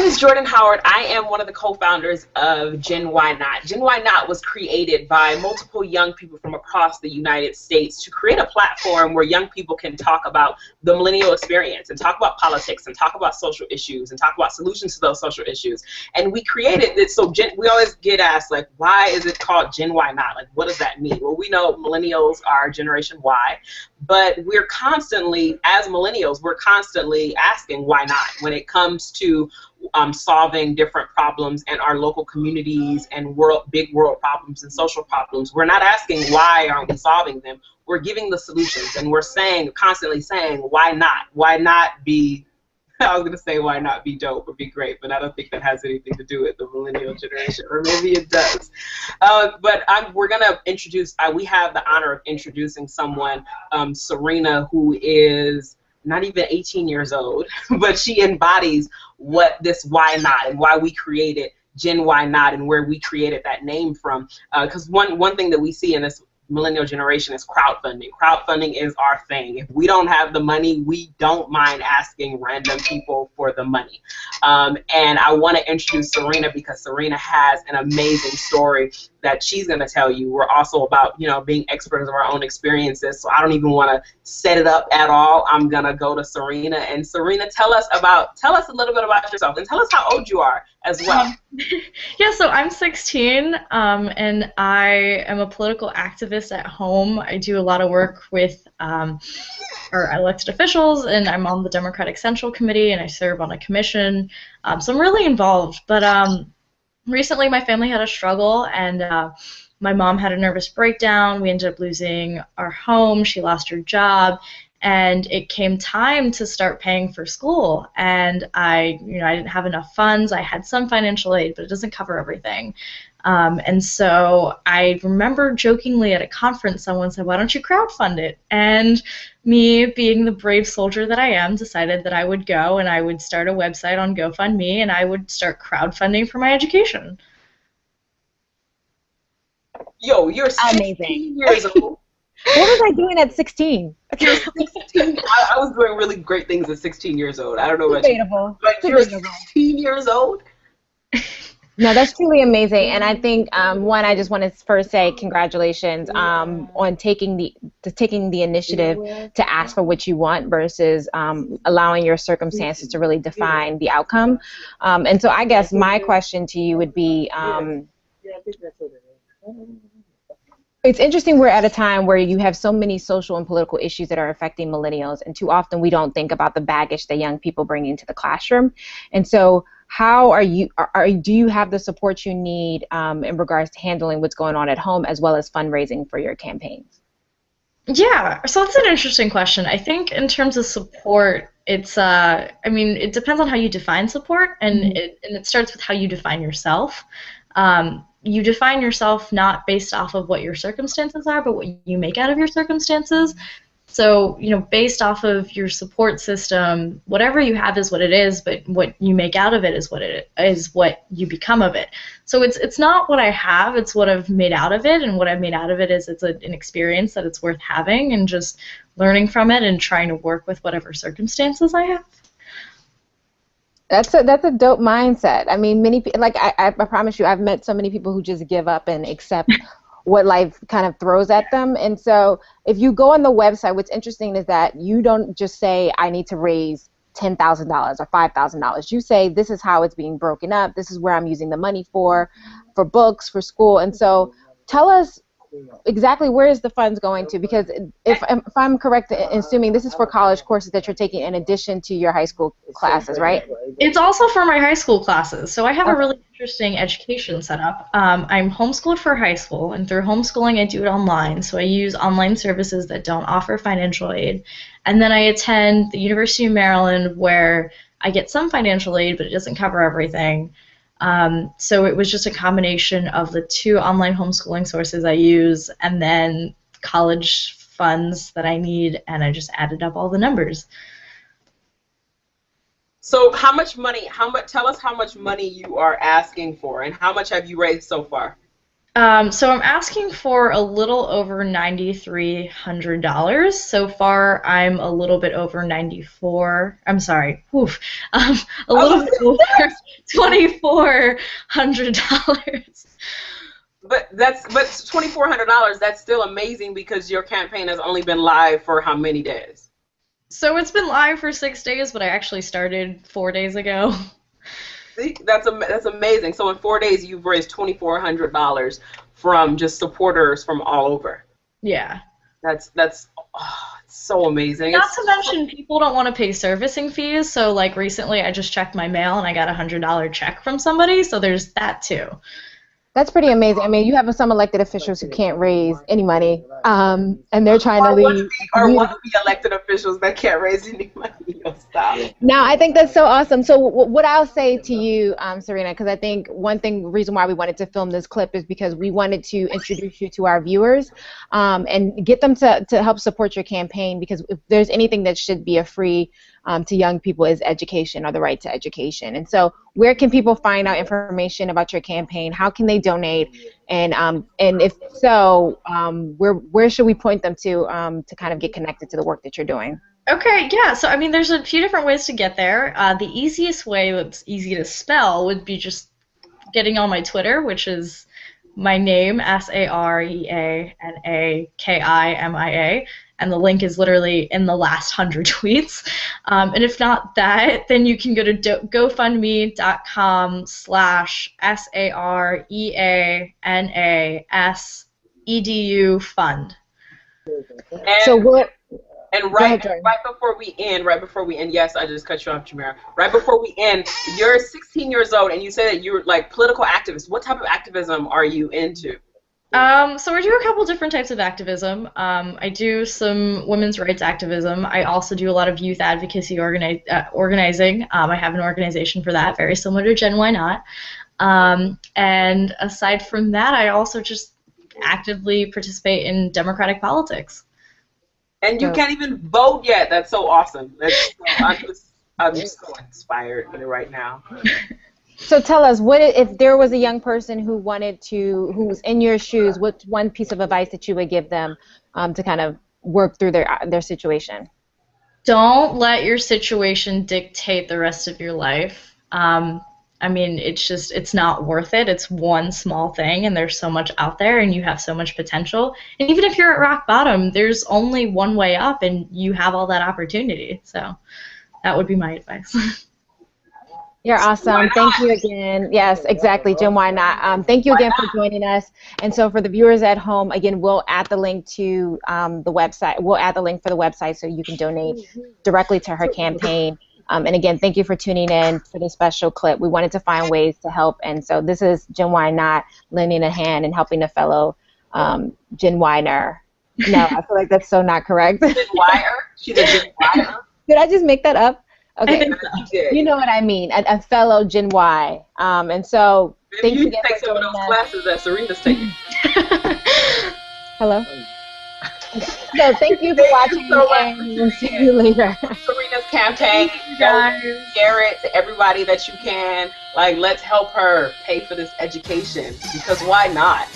name is Jordan Howard. I am one of the co-founders of GenYNot. GenYNot was created by multiple young people from across the United States to create a platform where young people can talk about the millennial experience and talk about politics and talk about social issues and talk about solutions to those social issues. And we created this, so we always get asked, like, why is it called GenYNot? Like, what does that mean? Well, we know millennials are Generation Y, but we're constantly, as millennials, we're constantly asking why not when it comes to solving different problems in our local communities and big world problems and social problems. We're not asking why aren't we solving them. We're giving the solutions, and we're constantly saying, why not? Why not be, I was going to say why not be dope or be great, but I don't think that has anything to do with the millennial generation, or maybe it does. But we're going to introduce, we have the honor of introducing someone, Sareana, who is not even 18 years old, but she embodies what this why not and why we created GenYNot and where we created that name from. Because one thing that we see in this millennial generation is crowdfunding. Crowdfunding is our thing. If we don't have the money, we don't mind asking random people for the money. And I want to introduce Sareana because Sareana has an amazing story that she's going to tell you. We're also about, you know, being experts of our own experiences, so I don't even want to set it up at all. I'm going to go to Sareana. And Sareana, tell us a little bit about yourself, and tell us how old you are as well. Yeah, so I'm 16, and I am a political activist at home. I do a lot of work with our elected officials, and I'm on the Democratic Central Committee, and I serve on a commission, so I'm really involved. But recently my family had a struggle, and my mom had a nervous breakdown. We ended up losing our home. She lost her job, and it came time to start paying for school. And I didn't have enough funds. I had some financial aid, but it doesn't cover everything. And so I remember jokingly at a conference, someone said, "Why don't you crowdfund it?" And me, being the brave soldier that I am, decided that I would go and I would start a website on GoFundMe and I would start crowdfunding for my education. Yo, you're 16 years old. What was I doing at 16? You're 16. I was doing really great things at 16 years old. I don't know about Debatable. you. But you're 16 years old? No, that's truly amazing, and I think one, I just want to first say congratulations on taking the initiative to ask for what you want versus allowing your circumstances to really define the outcome. And so I guess my question to you would be, it's interesting we're at a time where you have so many social and political issues that are affecting millennials, and too often we don't think about the baggage that young people bring into the classroom. And so how do you have the support you need in regards to handling what's going on at home as well as fundraising for your campaigns? Yeah, so that's an interesting question. I think in terms of support, it's I mean, it depends on how you define support, and it starts with how you define yourself. You define yourself not based off of what your circumstances are, but what you make out of your circumstances. So, based off of your support system, whatever you have is what it is, but what you make out of it is what you become of it. So it's not what I have, it's what I've made out of it, and what I've made out of it is it's an experience that it's worth having and just learning from it and trying to work with whatever circumstances I have. That's a dope mindset. I mean, I promise you, I've met so many people who just give up and accept what life kind of throws at them. And so if you go on the website, what's interesting is that you don't just say, I need to raise $10,000 or $5,000. You say, this is how it's being broken up. This is where I'm using the money for books, for school. And so tell us exactly where is the funds going to, because if I'm correct in assuming this is for college courses that you're taking in addition to your high school classes, right? It's also for my high school classes. So I have a really interesting education setup. I'm homeschooled for high school, and through homeschooling I do it online. So I use online services that don't offer financial aid. And then I attend the University of Maryland, where I get some financial aid, but it doesn't cover everything. So it was just a combination of the two online homeschooling sources I use and then college funds that I need, and I just added up all the numbers. So how much money, tell us how much money you are asking for, and how much have you raised so far? So I'm asking for a little over $9,300. So far, I'm a little bit over 94. I'm sorry. Oof. A little bit over $2,400. But $2,400. That's still amazing because your campaign has only been live for how many days? So it's been live for 6 days, but I actually started 4 days ago. See, that's amazing. So in 4 days, you've raised $2,400 from just supporters from all over. Yeah. That's so amazing. Not to mention, people don't want to pay servicing fees. So like recently, I just checked my mail and I got a $100 check from somebody. So there's that too. That's pretty amazing. I mean, you have some elected officials who can't raise any money, and they're trying to leave. Or want to be elected officials that can't raise any money. Stop. No, I think that's so awesome. So what I'll say to you, Sareana, because I think reason why we wanted to film this clip is because we wanted to introduce you to our viewers and get them to help support your campaign, because if there's anything that should be a free to young people is education, or the right to education. And so where can people find out information about your campaign? How can they donate? And if so, where should we point them to kind of get connected to the work that you're doing? Okay, yeah, so I mean, there's a few different ways to get there. The easiest way that's easy to spell would be just getting on my Twitter, which is my name, SareanaKimia, and the link is literally in the last 100 tweets. And if not that, then you can go to gofundme.com/SareanaSEDU fund. So what? And right before we end, yes, I just cut you off, Jamira. Right before we end, you're 16 years old, and you said that you're like political activist. What type of activism are you into? So we do a couple different types of activism. I do some women's rights activism. I also do a lot of youth advocacy organizing. I have an organization for that, very similar to GenYNot. And aside from that, I also just actively participate in democratic politics. And you can't even vote yet. That's so awesome. I'm just so inspired right now. So tell us, what if there was a young person who who's in your shoes, what's one piece of advice that you would give them to kind of work through their situation? Don't let your situation dictate the rest of your life. I mean, it's not worth it. It's one small thing, and there's so much out there, and you have so much potential. And even if you're at rock bottom, there's only one way up, and you have all that opportunity. So that would be my advice. You're awesome. Thank you again. Yes, exactly, GenYNot. Thank you again for joining us. And so for the viewers at home, again, we'll add the link to the website. We'll add the link for the website so you can donate directly to her campaign. And again, thank you for tuning in for this special clip. We wanted to find ways to help, and so this is GenYNot lending a hand and helping a fellow GenYner. No, I feel like that's so not correct. GenYner? She's a GenYner? Did I just make that up? Okay, I think so. You know what I mean, a fellow Gen Y. And so maybe you can take some of those classes that Serena's taking. Hello? Okay. So thank you for watching, and we'll see you later. Serena's campaign, share it to everybody that you can. Like, let's help her pay for this education, because why not?